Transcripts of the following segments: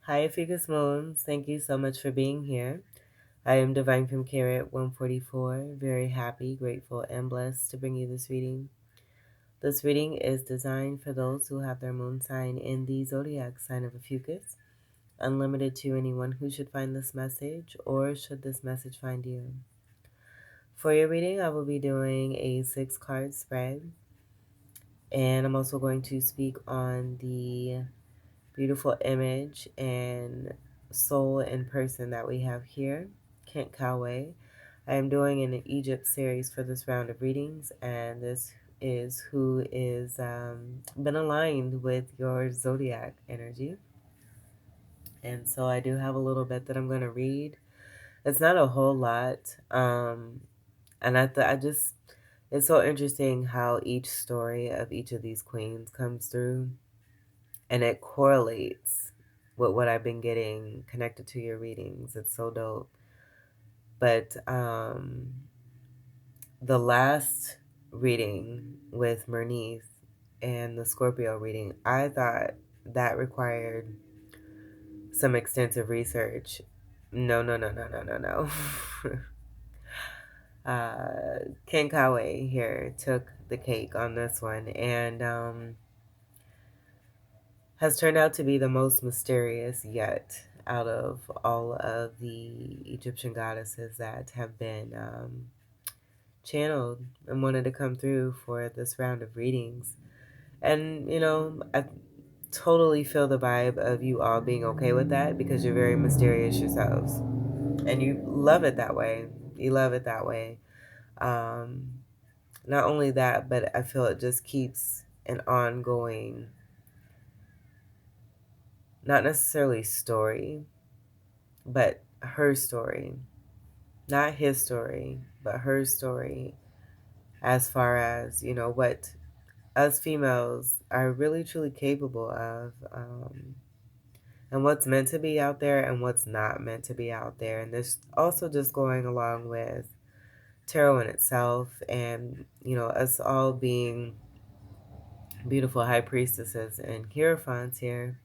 Hi, Ophiuchus Moons. Thank you so much for being here. I am Divine from Carrot 144. Very happy, grateful, and blessed to bring you this reading. This reading is designed for those who have their moon sign in the zodiac sign of Ophiuchus, unlimited to anyone who should find this message or should this message find you. For your reading, I will be doing a 6-card spread, and I'm also going to speak on the beautiful image and soul and person that we have here, Khentkawas. I am doing an Egypt series for this round of readings, and this is who is been aligned with your zodiac energy. And so I do have a little bit that I'm going to read. It's not a whole lot, and I just it's so interesting how each story of each of these queens comes through, and it correlates with what I've been getting connected to your readings. It's so dope. But the last reading with Mernice and the Scorpio reading, I thought that required some extensive research. No, no, no, no, no, no, no. Ken Kawe here took the cake on this one, and has turned out to be the most mysterious yet out of all of the Egyptian goddesses that have been channeled and wanted to come through for this round of readings. And, I totally feel the vibe of you all being okay with that because you're very mysterious yourselves. And you love it that way. You love it that way. Um, Not only that, but I feel it just keeps an ongoing, not necessarily story, but her story. Not his story, but her story, as far as, what us females are really truly capable of, and what's meant to be out there and what's not meant to be out there. And this also just going along with tarot in itself, and, us all being beautiful high priestesses and hierophants here,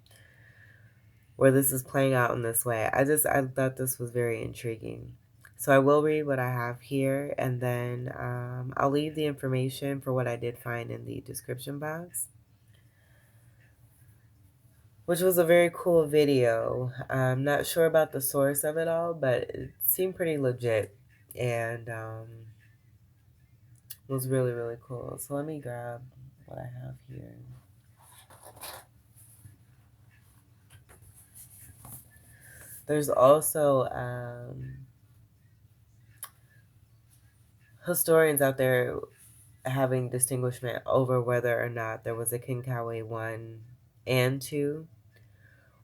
where this is playing out in this way. I thought this was very intriguing. So I will read what I have here, and then I'll leave the information for what I did find in the description box, which was a very cool video. I'm not sure about the source of it all, but it seemed pretty legit, and was really, really cool. So let me grab what I have here. There's also historians out there having distinguishment over whether or not there was a King Kawe 1 and 2,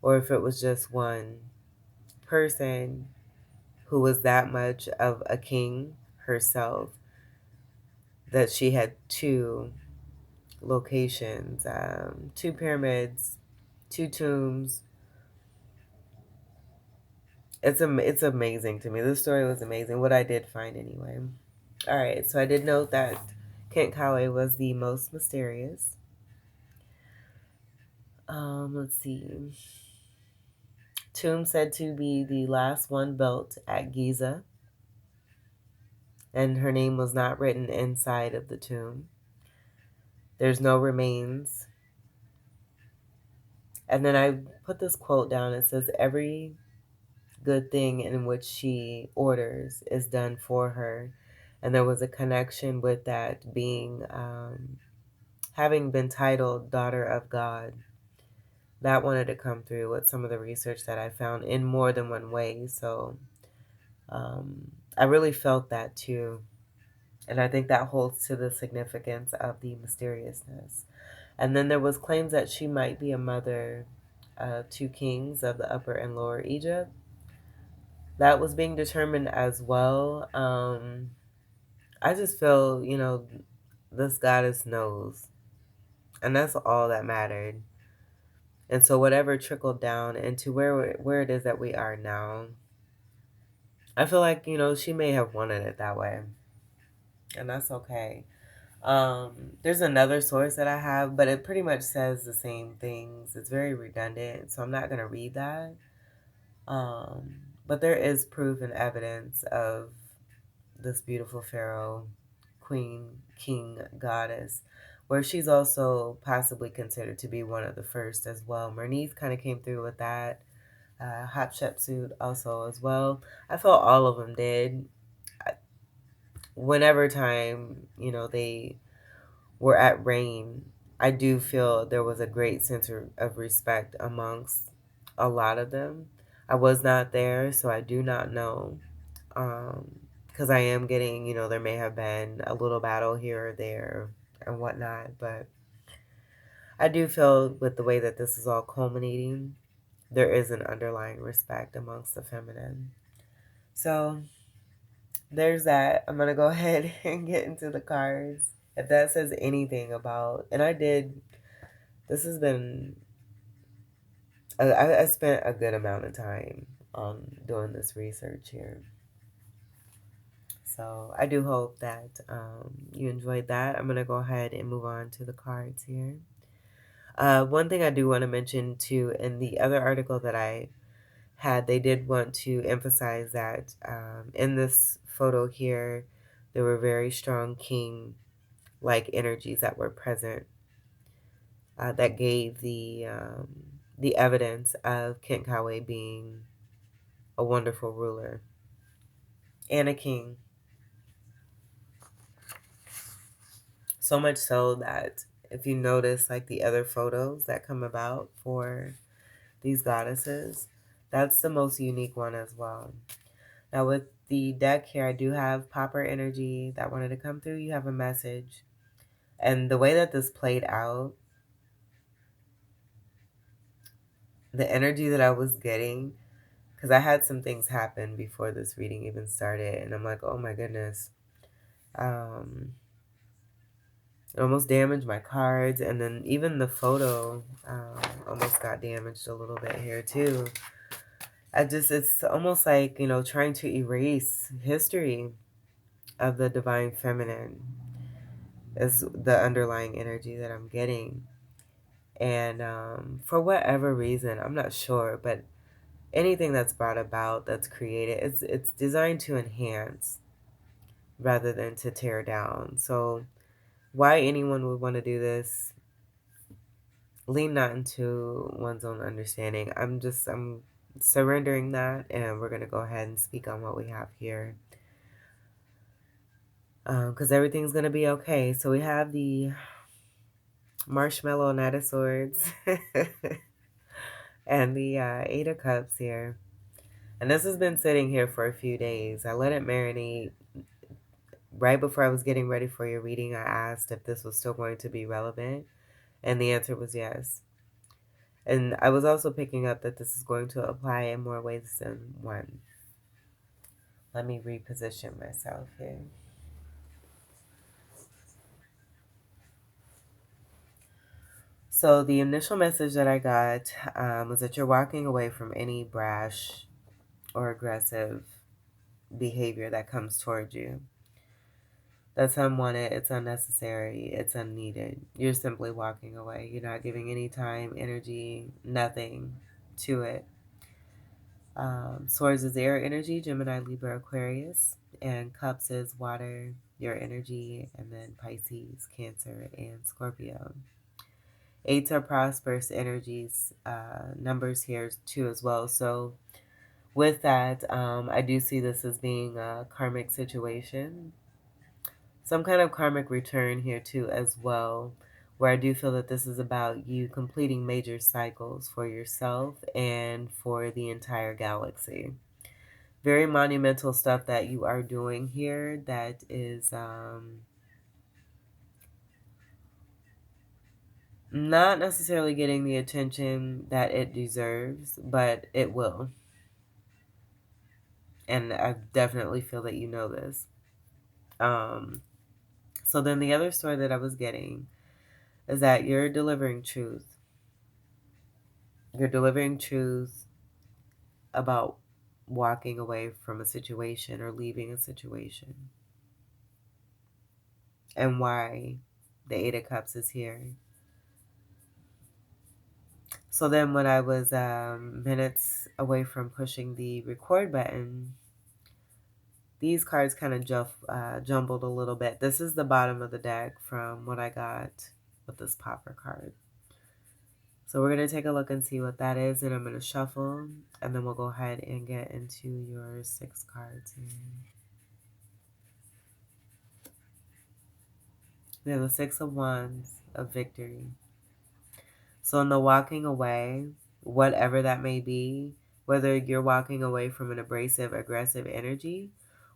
or if it was just one person who was that much of a king herself that she had two locations, two pyramids, two tombs. It's amazing to me. This story was amazing. What I did find anyway. All right, so I did note that Khentkawas was the most mysterious. Let's see. Tomb said to be the last one built at Giza, and her name was not written inside of the tomb. There's no remains. And then I put this quote down. It says, "Every good thing in which she orders is done for her." And there was a connection with that being, having been titled Daughter of God. That wanted to come through with some of the research that I found in more than one way. So I really felt that too. And I think that holds to the significance of the mysteriousness. And then there was claims that she might be a mother of two kings of the Upper and Lower Egypt. That was being determined as well. I just feel, this goddess knows. And that's all that mattered. And so whatever trickled down into where it is that we are now, I feel like, she may have wanted it that way. And that's okay. There's another source that I have, but it pretty much says the same things. It's very redundant, so I'm not going to read that. But there is proof and evidence of this beautiful pharaoh, queen, king, goddess, where she's also possibly considered to be one of the first as well. Mernice kind of came through with that. Hatshepsut also as well. I felt all of them did. Whenever time, they were at reign, I do feel there was a great sense of respect amongst a lot of them. I was not there, so I do not know. Because I am getting, there may have been a little battle here or there and whatnot, but I do feel with the way that this is all culminating, there is an underlying respect amongst the feminine. So there's that. I'm gonna go ahead and get into the cards. If that says anything about, and I did, this has been, I spent a good amount of time doing this research here. So I do hope that you enjoyed that. I'm gonna go ahead and move on to the cards here. One thing I do want to mention too, in the other article that I had, they did want to emphasize that in this photo here, there were very strong king-like energies that were present that gave the evidence of Khentkawas being a wonderful ruler and a king. So much so that if you notice like the other photos that come about for these goddesses, that's the most unique one as well. Now with the deck here, I do have Popper energy that wanted to come through. You have a message. And the way that this played out, the energy that I was getting, because I had some things happen before this reading even started, and I'm like, oh my goodness. It almost damaged my cards, and then even the photo almost got damaged a little bit here too. It's almost like, trying to erase history of the divine feminine is the underlying energy that I'm getting. And for whatever reason, I'm not sure, but anything that's brought about, that's created, it's designed to enhance rather than to tear down. So why anyone would want to do this, lean not into one's own understanding. I'm surrendering that, and we're going to go ahead and speak on what we have here. Because everything's going to be okay. So we have the Marshmallow Knight of Swords and the Eight of Cups here. And this has been sitting here for a few days. I let it marinate. Right before I was getting ready for your reading, I asked if this was still going to be relevant, and the answer was yes. And I was also picking up that this is going to apply in more ways than one. Let me reposition myself here. So the initial message that I got was that you're walking away from any brash or aggressive behavior that comes towards you. That's unwanted, it's unnecessary, it's unneeded. You're simply walking away. You're not giving any time, energy, nothing to it. Swords is air energy, Gemini, Libra, Aquarius. And Cups is water, your energy. And then Pisces, Cancer, and Scorpio. Eights are prosperous energies, numbers here too as well. So with that, I do see this as being a karmic situation. Some kind of karmic return here too as well, where I do feel that this is about you completing major cycles for yourself and for the entire galaxy. Very monumental stuff that you are doing here that is not necessarily getting the attention that it deserves, but it will. And I definitely feel that you know this. So then the other story that I was getting is that you're delivering truth. You're delivering truth about walking away from a situation or leaving a situation. And why the Eight of Cups is here. So then when I was minutes away from pushing the record button, these cards kind of jumbled a little bit. This is the bottom of the deck from what I got with this popper card. So we're going to take a look and see what that is, and I'm going to shuffle, and then we'll go ahead and get into your 6 cards here. We have the 6 of Wands of Victory. So in the walking away, whatever that may be, whether you're walking away from an abrasive, aggressive energy,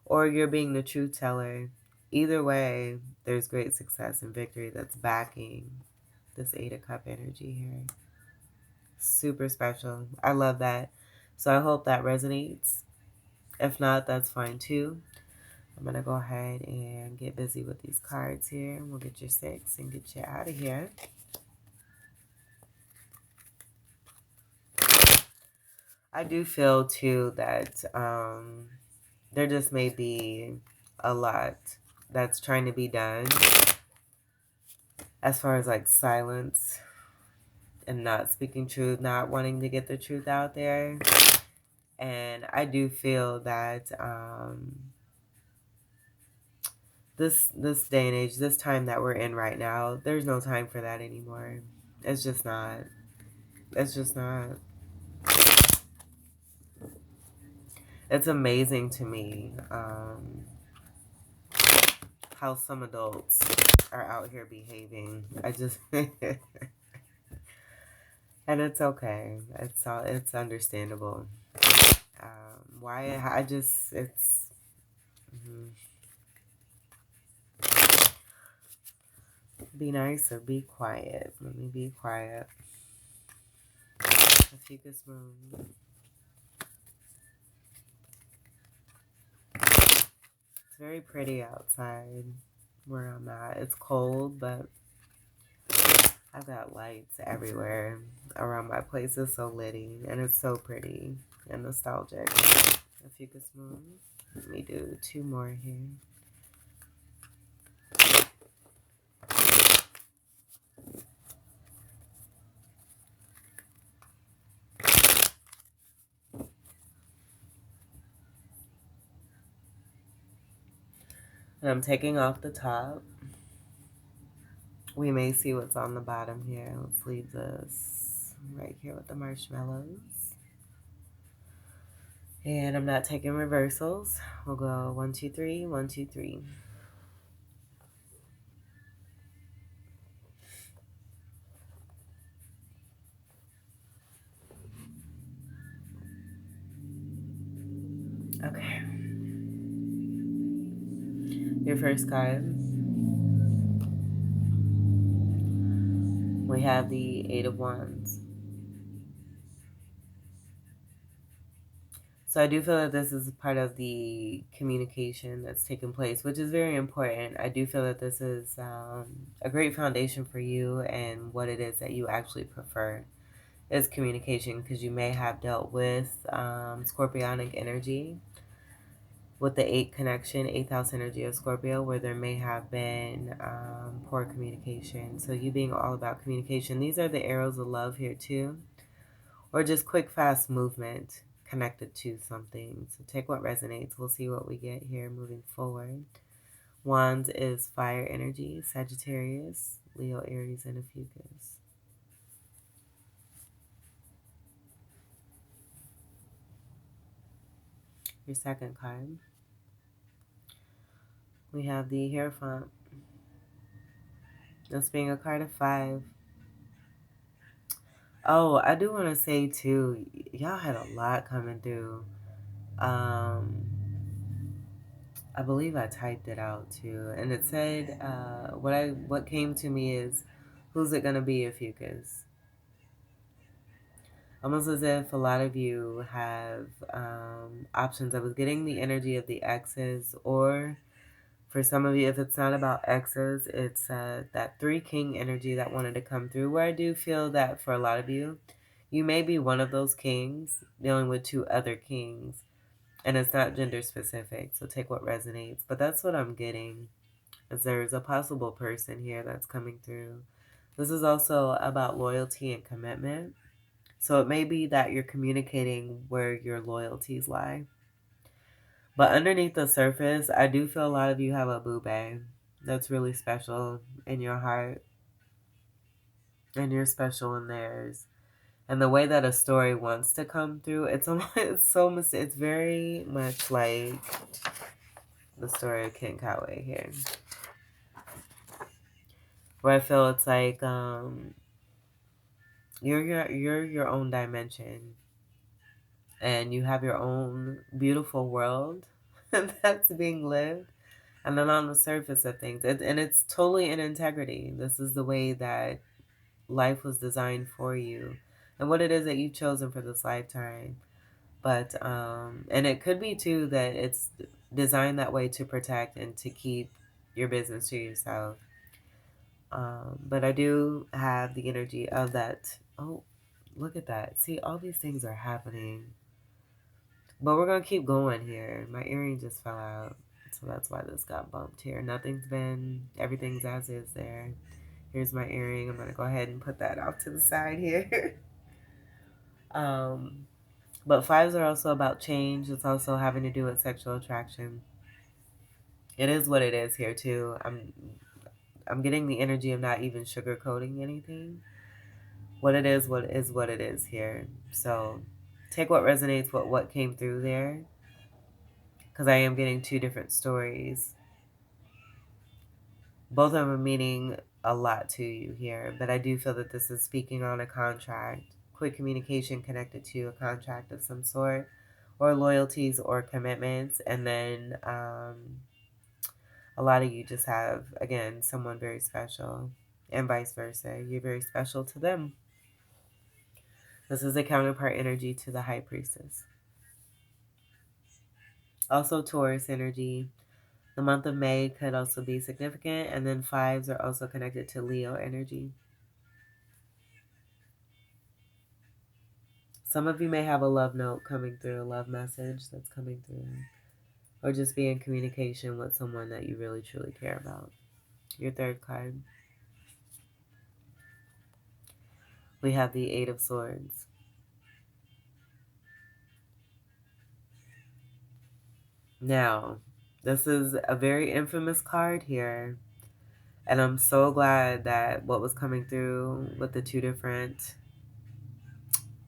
or you're being the truth teller, either way, there's great success and victory that's backing this 8 of Cup energy here. Super special. I love that. So I hope that resonates. If not, that's fine too. I'm going to go ahead and get busy with these cards here. We'll get your 6 and get you out of here. I do feel too that there just may be a lot that's trying to be done as far as like silence and not speaking truth, not wanting to get the truth out there. And I do feel that this day and age, this time that we're in right now, there's no time for that anymore. It's just not. It's just not. It's amazing to me how some adults are out here behaving. I just and it's okay. It's understandable. Why I just it's be nice or be quiet. Let me be quiet. Ophiuchus moon. It's very pretty outside where I'm at. It's cold, but I've got lights everywhere around my place. It's so litty and it's so pretty and nostalgic. Ophiuchus moon. Let me do 2 more here. And I'm taking off the top. We may see what's on the bottom here. Let's leave this right here with the marshmallows. And I'm not taking reversals. We'll go 1, 2, 3, 1, 2, 3. Okay. Your first card. We have the 8 of Wands. So I do feel that this is part of the communication that's taking place, which is very important. I do feel that this is a great foundation for you and what it is that you actually prefer is communication, because you may have dealt with scorpionic energy with the 8 connection, 8th house energy of Scorpio, where there may have been poor communication. So you being all about communication. These are the arrows of love here too, or just quick, fast movement connected to something. So take what resonates. We'll see what we get here moving forward. Wands is fire energy, Sagittarius, Leo, Aries, and Ophiuchus. Your second card. We have the Hierophant. This being a card of 5. Oh, I do want to say too, y'all had a lot coming through. I believe I typed it out too, and it said what came to me is, who's it gonna be, Ophiuchus? Almost as if a lot of you have options. I was getting the energy of the exes, or for some of you, if it's not about exes, it's that 3 king energy that wanted to come through, where I do feel that for a lot of you, you may be one of those kings dealing with 2 other kings, and it's not gender specific, so take what resonates. But that's what I'm getting, is there's a possible person here that's coming through. This is also about loyalty and commitment. So it may be that you're communicating where your loyalties lie. But underneath the surface, I do feel a lot of you have a boo bae that's really special in your heart, and you're special in theirs. And the way that a story wants to come through, it's very much like the story of Khentkawas here, where I feel it's like you're your own dimension, and you have your own beautiful world that's being lived. And then on the surface of things, and it's totally in integrity. This is the way that life was designed for you, and what it is that you've chosen for this lifetime. But and it could be too that it's designed that way to protect and to keep your business to yourself. But I do have the energy of that. Oh, look at that. See, all these things are happening. But we're going to keep going here. My earring just fell out. So that's why this got bumped here. Everything's as is there. Here's my earring. I'm going to go ahead and put that off to the side here. um, but fives are also about change. It's also having to do with sexual attraction. It is what it is here too. I'm getting the energy of not even sugarcoating anything. What it is, what it is here. So take what resonates with what came through there, because I am getting two different stories. Both of them meaning a lot to you here, but I do feel that this is speaking on a contract, quick communication connected to a contract of some sort, or loyalties or commitments. And then a lot of you just have, again, someone very special, and vice versa. You're very special to them. This is a counterpart energy to the High Priestess. Also, Taurus energy. The month of May could also be significant, and then fives are also connected to Leo energy. Some of you may have a love note coming through, a love message that's coming through, or just be in communication with someone that you really truly care about. Your third card, we have the Eight of Swords. Now, this is a very infamous card here, and I'm so glad that what was coming through with the two different,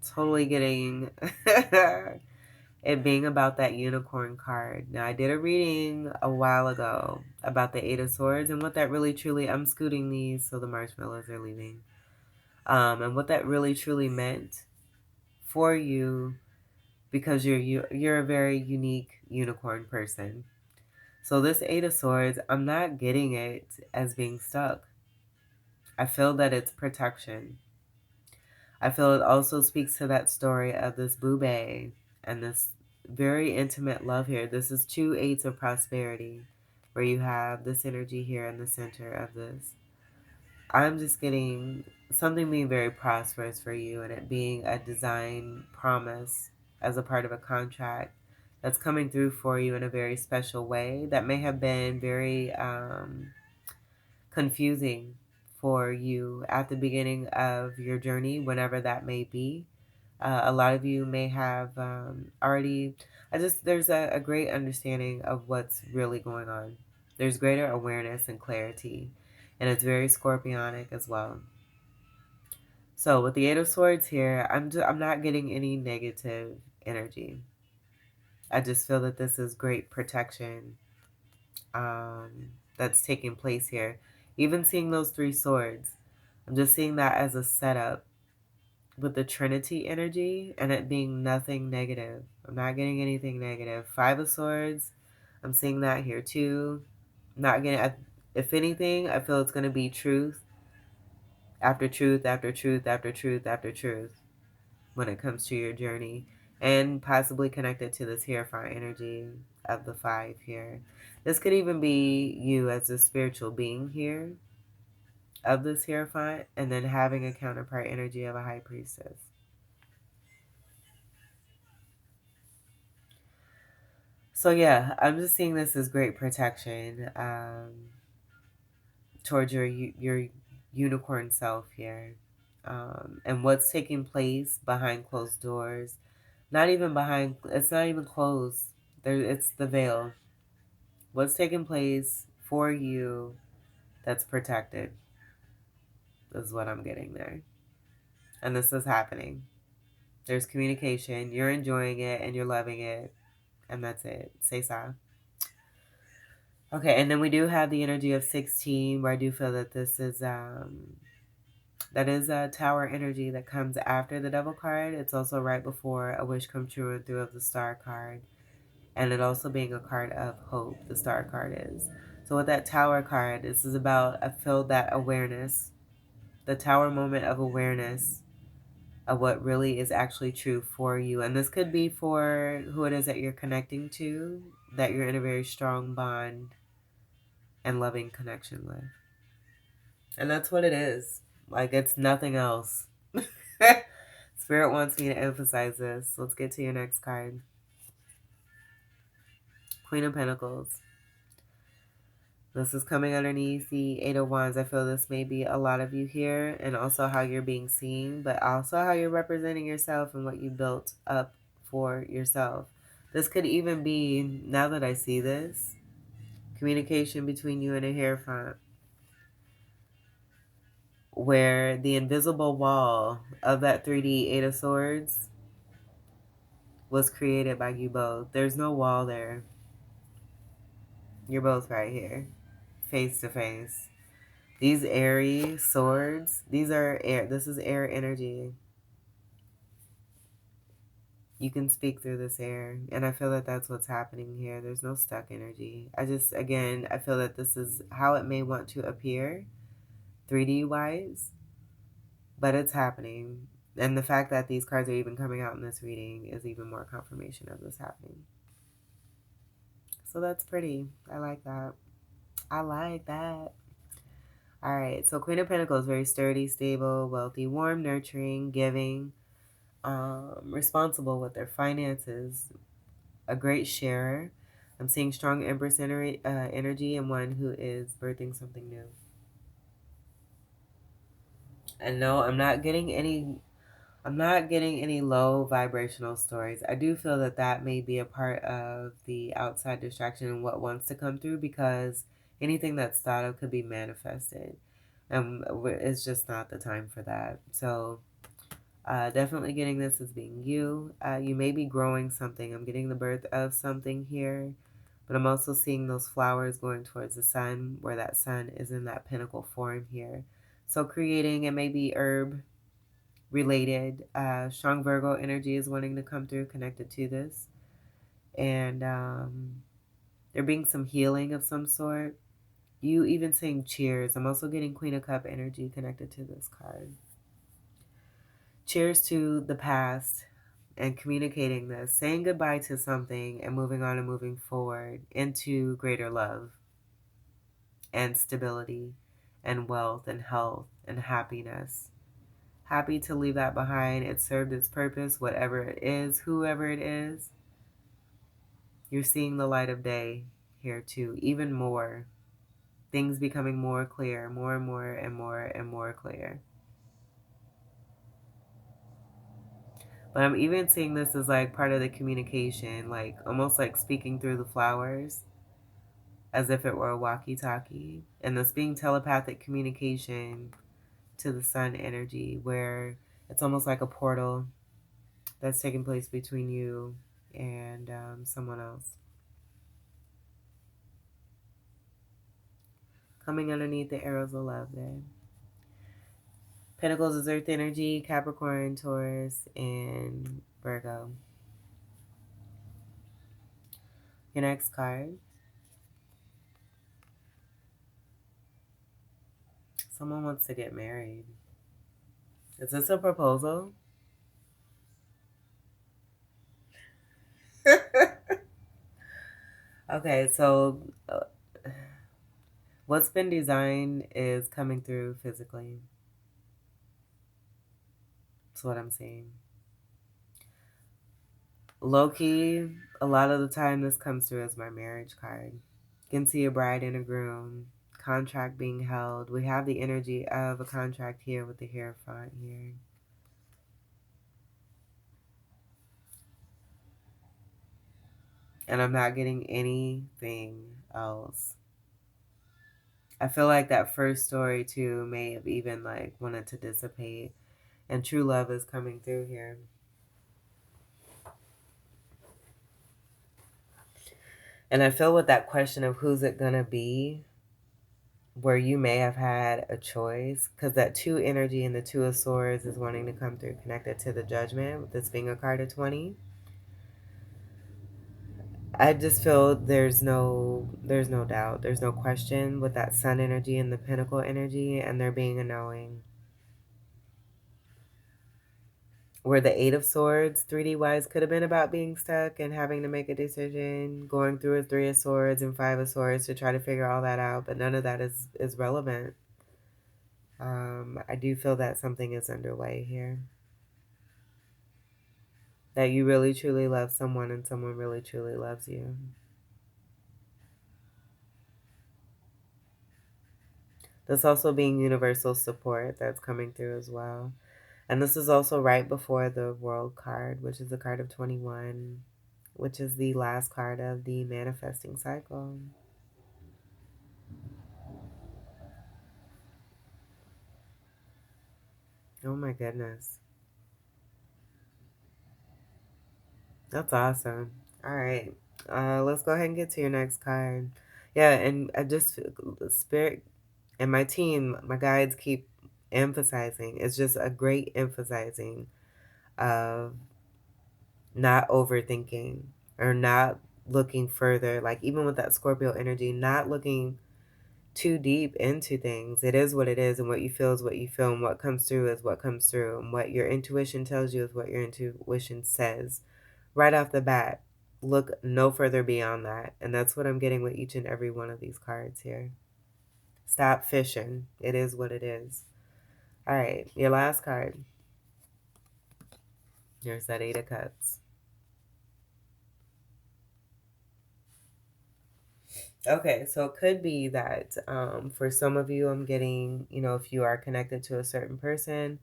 totally getting it being about that unicorn card. Now, I did a reading a while ago about the Eight of Swords and what that really truly, I'm scooting these so the marshmallows are leaving. And what that really truly meant for you, because you're a very unique unicorn person. So this Eight of Swords, I'm not getting it as being stuck. I feel that it's protection. I feel it also speaks to that story of this boobay and this very intimate love here. This is two eights of prosperity, where you have this energy here in the center of this. I'm just getting something being very prosperous for you, and it being a design promise as a part of a contract that's coming through for you in a very special way that may have been very confusing for you at the beginning of your journey, whenever that may be. A lot of you may have already, there's a great understanding of what's really going on. There's greater awareness and clarity, and it's very scorpionic as well. So with the Eight of Swords here, I'm not getting any negative energy. I just feel that this is great protection that's taking place here. Even seeing those three swords, I'm just seeing that as a setup with the Trinity energy and it being nothing negative. I'm not getting anything negative. Five of Swords, I'm seeing that here too. I'm not getting, if anything, I feel it's going to be truth after truth after truth after truth after truth when it comes to your journey, and possibly connected to this Hierophant energy of the five here. This could even be you as a spiritual being here of this Hierophant, and then having a counterpart energy of a High Priestess. So yeah, I'm just seeing this as great protection towards your unicorn self here. and what's taking place behind closed doors. Not even behind, it's not even closed. It's the veil. What's taking place for you that's protected is what I'm getting there. And this is happening. There's communication. You're enjoying it and you're loving it. And that's it. Say so. Okay, and then we do have the energy of 16, where I do feel that this is that is a tower energy that comes after the devil card. It's also right before a wish come true and through of the star card. And it also being a card of hope, the star card is. So with that tower card, this is about, I feel that awareness, the tower moment of awareness of what really is actually true for you. And this could be for who it is that you're connecting to, that you're in a very strong bond and loving connection with. And that's what it is. Like, it's nothing else. Spirit wants me to emphasize this. Let's get to your next card. Queen of Pentacles. This is coming underneath the Eight of Wands. I feel this may be a lot of you here, and also how you're being seen, but also how you're representing yourself and what you built up for yourself. This could even be, now that I see this, communication between you and a Hierophant, where the invisible wall of that 3D Eight of Swords was created by you both. There's no wall there. You're both right here, face to face. These airy swords, these are air. This is air energy. You can speak through this air. And I feel that that's what's happening here. There's no stuck energy. Again, I feel that this is how it may want to appear 3D wise, but it's happening. And the fact that these cards are even coming out in this reading is even more confirmation of this happening. So that's pretty. I like that. I like that. All right. So Queen of Pentacles, very sturdy, stable, wealthy, warm, nurturing, giving, responsible with their finances, a great sharer. I'm seeing strong Empress energy and one who is birthing something new. And no, I'm not getting any low vibrational stories. I do feel that that may be a part of the outside distraction and what wants to come through, because anything that's thought of could be manifested. And it's just not the time for that. So definitely getting this as being you. You may be growing something. I'm getting the birth of something here. But I'm also seeing those flowers going towards the sun, where that sun is in that pinnacle form here. So creating, it may be herb related. Strong Virgo energy is wanting to come through connected to this. And there being some healing of some sort. You even saying cheers. I'm also getting Queen of Cup energy connected to this card. Cheers to the past and communicating this, saying goodbye to something and moving on and moving forward into greater love and stability and wealth and health and happiness. Happy to leave that behind. It served its purpose, whatever it is, whoever it is. You're seeing the light of day here too, even more. Things becoming more clear, more and more and more and more clear. But I'm even seeing this as like part of the communication, like almost like speaking through the flowers as if it were a walkie-talkie. And this being telepathic communication to the sun energy, where it's almost like a portal that's taking place between you and someone else. Coming underneath the arrows of love there. Pentacles is earth energy, Capricorn, Taurus, and Virgo. Your next card. Someone wants to get married. Is this a proposal? Okay, so what's been designed is coming through physically. That's what I'm seeing. Low-key, a lot of the time this comes through as my marriage card. You can see a bride and a groom contract being held. We have the energy of a contract here with the Hierophant here. And I'm not getting anything else. I feel like that first story too may have even like wanted to dissipate, and true love is coming through here. And I feel with that question of who's it gonna be, where you may have had a choice, because that two energy and the two of swords is wanting to come through connected to the judgment, with this being a card of 20. I just feel there's no doubt, there's no question with that sun energy and the pinnacle energy, and there being a knowing. Where the eight of swords 3D wise could have been about being stuck and having to make a decision, going through a three of swords and five of swords to try to figure all that out, but none of that is relevant. I do feel that something is underway here, that you really truly love someone and someone really truly loves you. That's also being universal support that's coming through as well. And this is also right before the World card, which is the card of 21, which is the last card of the manifesting cycle. Oh my goodness. That's awesome. All right. Let's go ahead and get to your next card. Yeah, and I just spirit and my team, my guides keep emphasizing. It's just a great emphasizing of not overthinking or not looking further. Like even with that Scorpio energy, not looking too deep into things. It is what it is, and what you feel is what you feel, and what comes through is what comes through, and what your intuition tells you is what your intuition says. Right off the bat, look no further beyond that. And that's what I'm getting with each and every one of these cards here. Stop fishing. It is what it is. All right, your last card. There's that Eight of Cups. Okay, so it could be that for some of you, I'm getting, if you are connected to a certain person,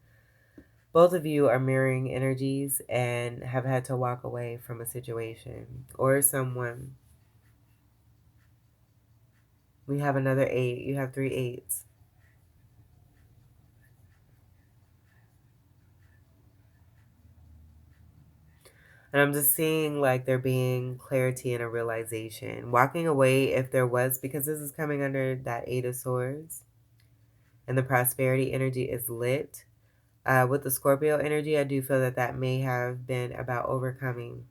both of you are mirroring energies and have had to walk away from a situation or someone. We have another eight. You have three eights. And I'm just seeing like there being clarity and a realization. Walking away, if there was, because this is coming under that Eight of Swords, and the prosperity energy is lit. With the Scorpio energy, I do feel that that may have been about overcoming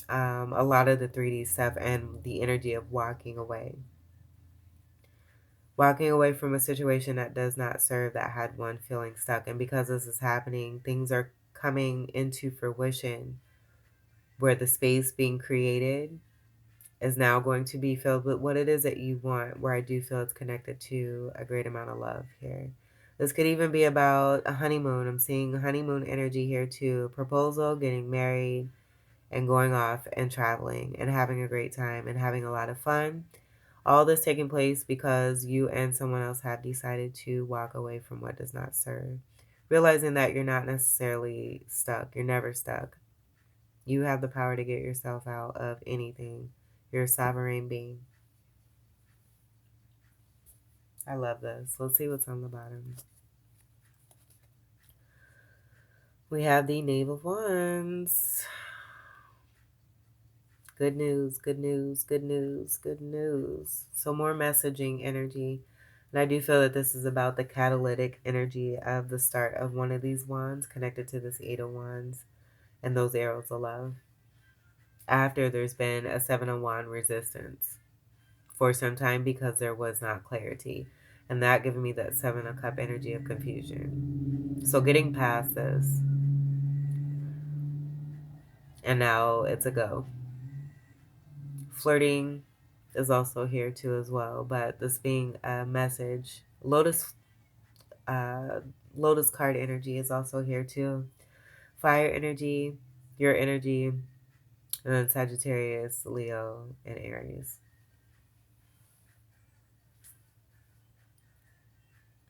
a lot of the 3D stuff and the energy of walking away. Walking away from a situation that does not serve, that had one feeling stuck. And because this is happening, things are coming into fruition where the space being created is now going to be filled with what it is that you want, where I do feel it's connected to a great amount of love here. This could even be about a honeymoon. I'm seeing honeymoon energy here too. Proposal, getting married, and going off and traveling and having a great time and having a lot of fun. All this taking place because you and someone else have decided to walk away from what does not serve. Realizing that you're not necessarily stuck. You're never stuck. You have the power to get yourself out of anything. You're a sovereign being. I love this. Let's see what's on the bottom. We have the Knave of Wands. Good news, good news, good news, good news. So more messaging energy. And I do feel that this is about the catalytic energy of the start of one of these wands connected to this Eight of Wands and those arrows of love. After there's been a Seven of Wands resistance for some time because there was not clarity. And that giving me that Seven of Cup energy of confusion. So getting past this. And now it's a go. Flirting is also here too as well, but this being a message. Uh, Lotus card energy is also here too. Fire energy, your energy, and then Sagittarius, Leo, and Aries.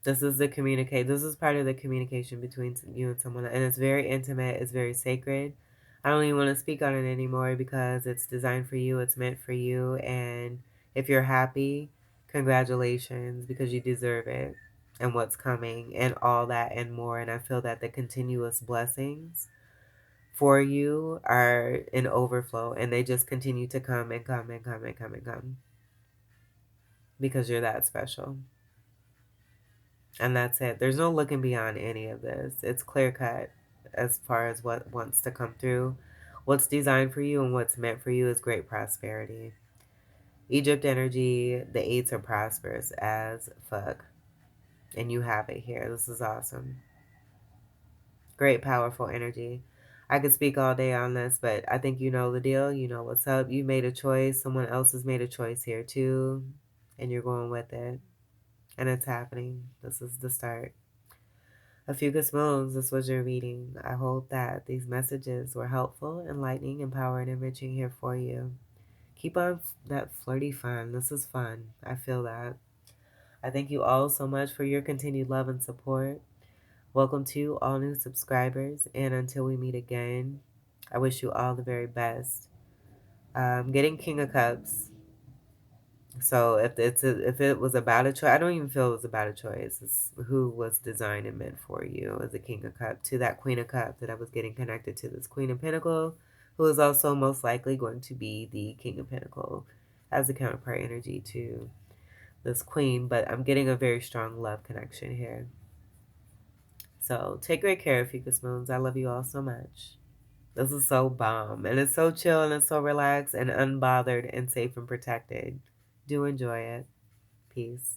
This is the communicate. This is part of the communication between you and someone, and it's very intimate. It's very sacred. I don't even want to speak on it anymore because it's designed for you. It's meant for you, and if you're happy, congratulations because you deserve it, and what's coming, and all that and more. And I feel that the continuous blessings for you are in overflow, and they just continue to come and come and come and come and come because you're that special. And that's it. There's no looking beyond any of this. It's clear cut as far as what wants to come through. What's designed for you and what's meant for you is great prosperity. Egypt energy, the eights are prosperous as fuck. And you have it here. This is awesome. Great, powerful energy. I could speak all day on this, but I think you know the deal. You know what's up. You made a choice. Someone else has made a choice here too. And you're going with it. And it's happening. This is the start. Ophiuchus moons, this was your reading. I hope that these messages were helpful, enlightening, empowering, enriching here for you. Keep on that flirty fun. This is fun. I feel that. I thank you all so much for your continued love and support. Welcome to all new subscribers, and until we meet again, I wish you all the very best. Getting King of Cups. So if it was about a choice, I don't even feel it was about a choice. It's who was designed and meant for you as a King of Cups to that Queen of Cups that I was getting connected to this Queen of Pentacle, who is also most likely going to be the King of Pentacle as a counterpart energy to this Queen. But I'm getting a very strong love connection here. So take great care of Ophiuchus Moons. I love you all so much. This is so bomb, and it's so chill, and it's so relaxed and unbothered and safe and protected. Do enjoy it. Peace.